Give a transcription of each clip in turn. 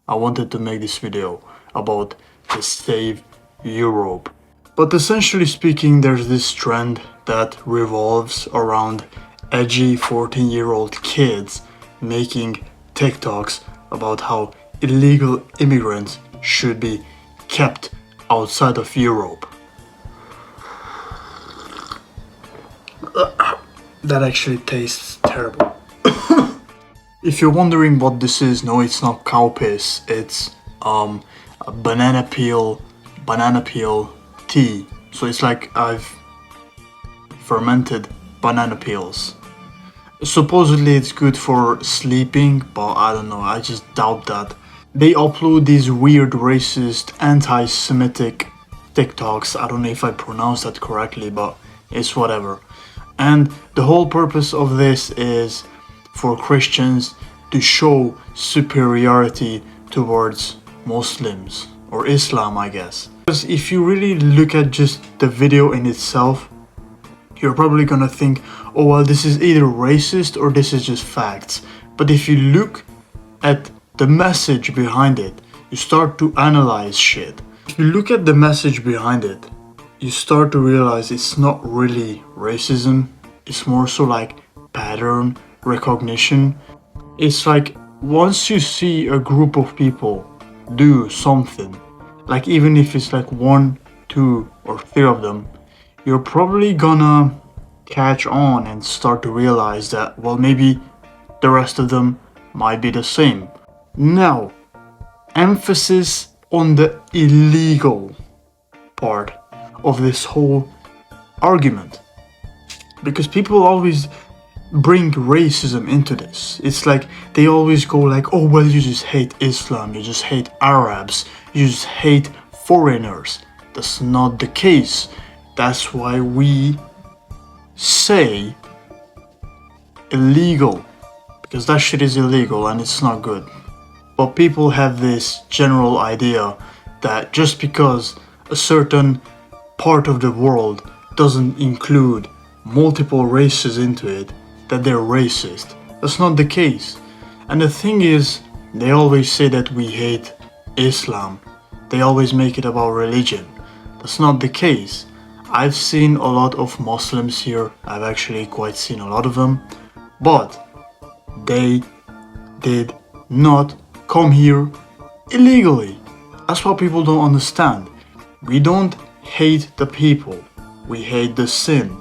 I wanted to make this video about the Save Europe. But essentially speaking, there's this trend that revolves around edgy 14-year-old kids making TikToks about how illegal immigrants should be kept outside of Europe. That actually tastes terrible. If you're wondering what this is, no, it's not cow piss. It's a banana peel tea. So it's like I've fermented banana peels. Supposedly it's good for sleeping, but I don't know, I just doubt that. They upload these weird racist anti-Semitic TikToks. I don't know if I pronounced that correctly, but it's whatever. And the whole purpose of this is for Christians to show superiority towards Muslims or Islam, I guess. Because if you really look at just the video in itself, you're probably gonna think, oh well, this is either racist or this is just facts. But if you look at the message behind it, you start to analyze shit. If you look at the message behind it, you start to realize it's not really racism. It's more so like pattern recognition. It's like once you see a group of people do something, like even if it's like 1, 2, or 3 of them, you're probably gonna catch on and start to realize that, well, maybe the rest of them might be the same. Now, emphasis on the illegal part of this whole argument, because people always bring racism into this. It's like they always go like, oh well, you just hate Islam, you just hate Arabs, you just hate foreigners. That's not the case. That's why we say illegal, because that shit is illegal and it's not good. But people have this general idea that just because a certain part of the world doesn't include multiple races into it, that they're racist. That's not the case. And the thing is, they always say that we hate Islam. They always make it about religion. That's not the case. I've seen a lot of Muslims here. I've actually quite seen a lot of them. But they did not come here illegally. That's what people don't understand. We don't hate the people. We hate the sin.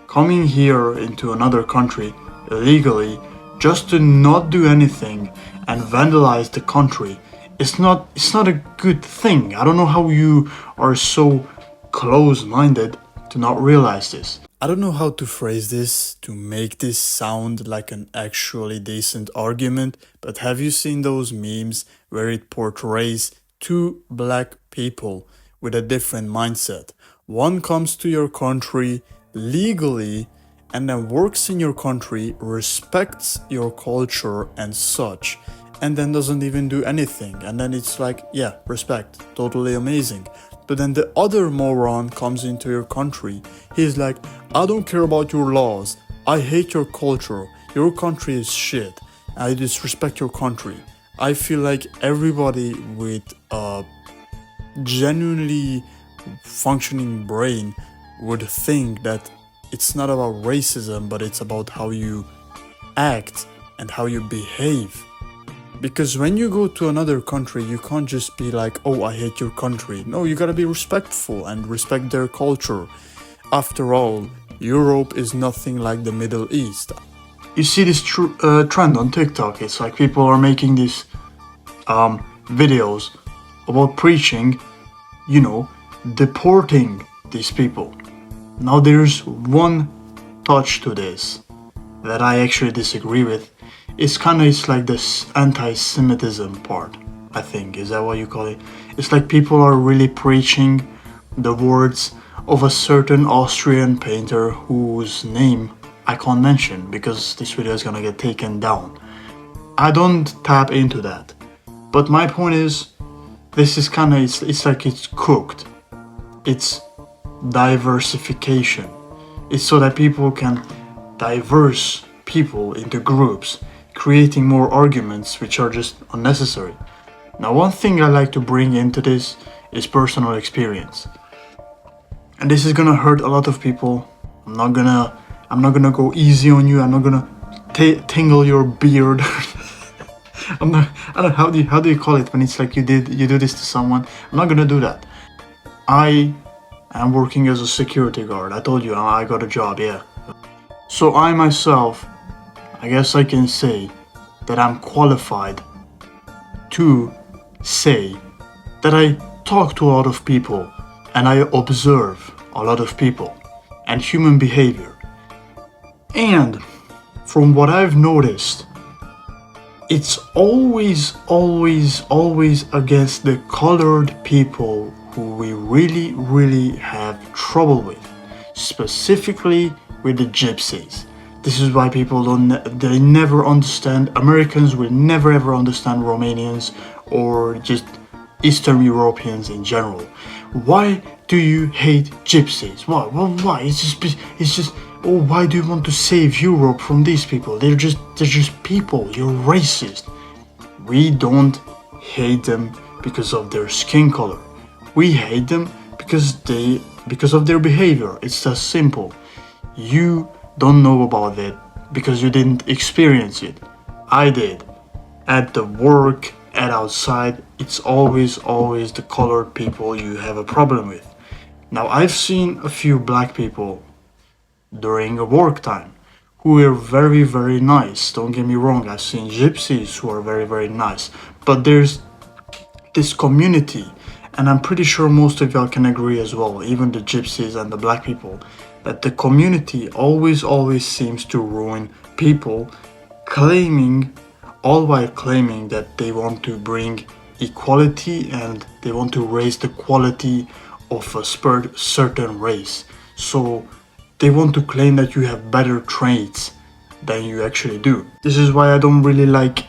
Coming here into another country illegally just to not do anything and vandalize the country, it's not a good thing. I don't know how you are so close-minded to not realize this. I don't know how to phrase this to make this sound like an actually decent argument, but have you seen those memes where it portrays 2 black people with a different mindset? One comes to your country legally and then works in your country, respects your culture and such, and then doesn't even do anything, and then it's like, yeah, respect, totally amazing. But then the other moron comes into your country, he's like, I don't care about your laws, I hate your culture, your country is shit, I disrespect your country. I feel like everybody with a genuinely functioning brain would think that it's not about racism, but it's about how you act and how you behave. Because when you go to another country, you can't just be like, oh, I hate your country. No, you gotta be respectful and respect their culture. After all, Europe is nothing like the Middle East. You see this trend on TikTok. It's like people are making these videos about preaching, deporting these people. Now there's one touch to this that I actually disagree with. It's like this anti-Semitism part, I think. Is that what you call it? It's like people are really preaching the words of a certain Austrian painter whose name I can't mention because this video is gonna get taken down. I don't tap into that. But my point is, this is it's like it's cooked. It's diversification. It's so that people can diverse people into groups, creating more arguments which are just unnecessary. Now, one thing I like to bring into this is personal experience. And this is gonna hurt a lot of people. I'm not gonna go easy on you. I'm not gonna tingle your beard. I don't know how do you call it when it's like you do this to someone. I'm not gonna do that. I am working as a security guard. I told you I got a job, yeah. So I myself, I guess I can say that I'm qualified to say that I talk to a lot of people and I observe a lot of people and human behavior. And from what I've noticed, it's always against the colored people who we really have trouble with, specifically with the gypsies. This is why people they never understand, Americans will never ever understand Romanians or just Eastern Europeans in general. Why do you hate gypsies? Why? It's just. Oh, why do you want to save Europe from these people? They're just people. You're racist. We don't hate them because of their skin color. We hate them because of their behavior. It's that simple. You don't know about it because you didn't experience it. I did. At the work, at outside, it's always the colored people you have a problem with. Now, I've seen a few black people during a work time who are very nice. Don't get me wrong, I've seen gypsies who are very nice. But there's this community, and I'm pretty sure most of y'all can agree as well, even the gypsies and the black people, that the community always seems to ruin people, all while claiming that they want to bring equality and they want to raise the quality of a certain race. So they want to claim that you have better traits than you actually do. This is why I don't really like,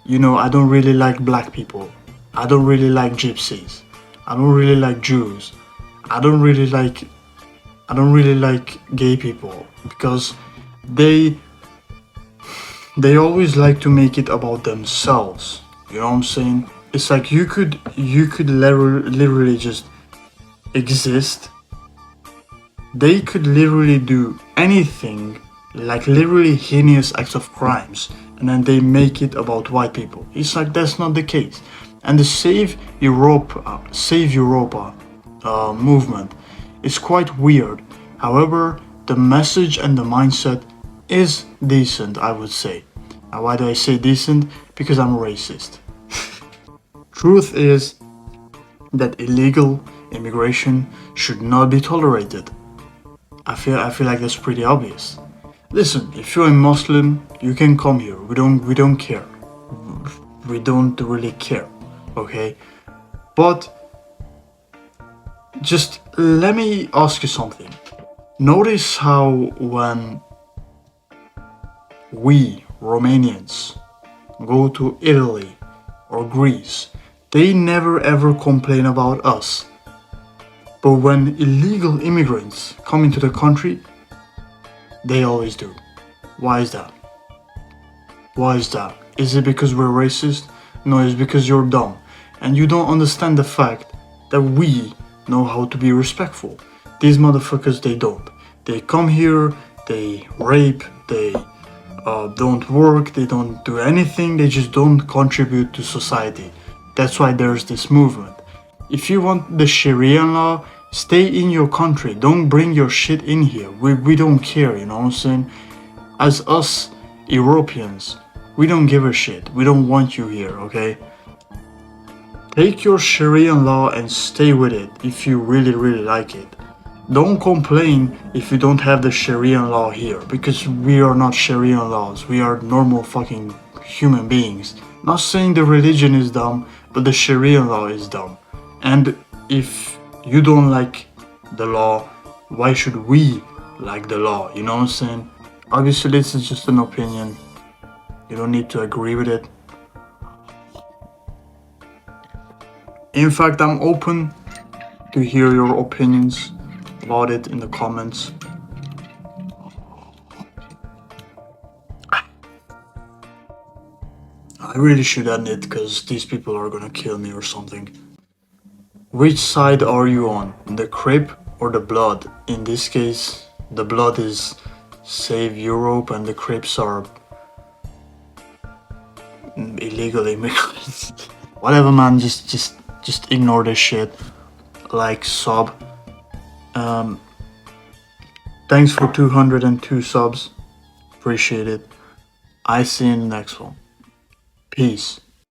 I don't really like black people. I don't really like gypsies. I don't really like Jews. I don't really like gay people because they always like to make it about themselves. You know what I'm saying? It's like you could literally just exist. They could literally do anything, like literally heinous acts of crimes, and then they make it about white people. It's like that's not the case. And the Save Europa movement is quite weird. However, the message and the mindset is decent, I would say. Now, why do I say decent? Because I'm a racist. Truth is that illegal immigration should not be tolerated. I feel like that's pretty obvious. Listen, if you're a Muslim, you can come here. We don't care. We don't really care, okay? But just let me ask you something. Notice how when we Romanians go to Italy or Greece, they never ever complain about us. But when illegal immigrants come into the country, they always do. Why is that? Why is that? Is it because we're racist? No, it's because you're dumb. And you don't understand the fact that we know how to be respectful. These motherfuckers, they don't. They come here, they rape, they don't work, they don't do anything, they just don't contribute to society. That's why there's this movement. If you want the Sharia law, stay in your country. Don't bring your shit in here. We don't care, you know what I'm saying? As us Europeans, we don't give a shit. We don't want you here, okay? Take your Sharia law and stay with it if you really like it. Don't complain if you don't have the Sharia law here, because we are not Sharia laws. We are normal fucking human beings. Not saying the religion is dumb, but the Sharia law is dumb. And if you don't like the law, why should we like the law? You know what I'm saying? Obviously, this is just an opinion. You don't need to agree with it. In fact, I'm open to hear your opinions about it in the comments. I really should end it because these people are gonna kill me or something. Which side are you on? The Crip or the Blood? In this case, the Blood is save Europe and the Crips are illegal immigrants. Whatever, man. Just ignore this shit. Like, sub. Um, Thanks for 202 subs. Appreciate it. I see you in the next one. Peace.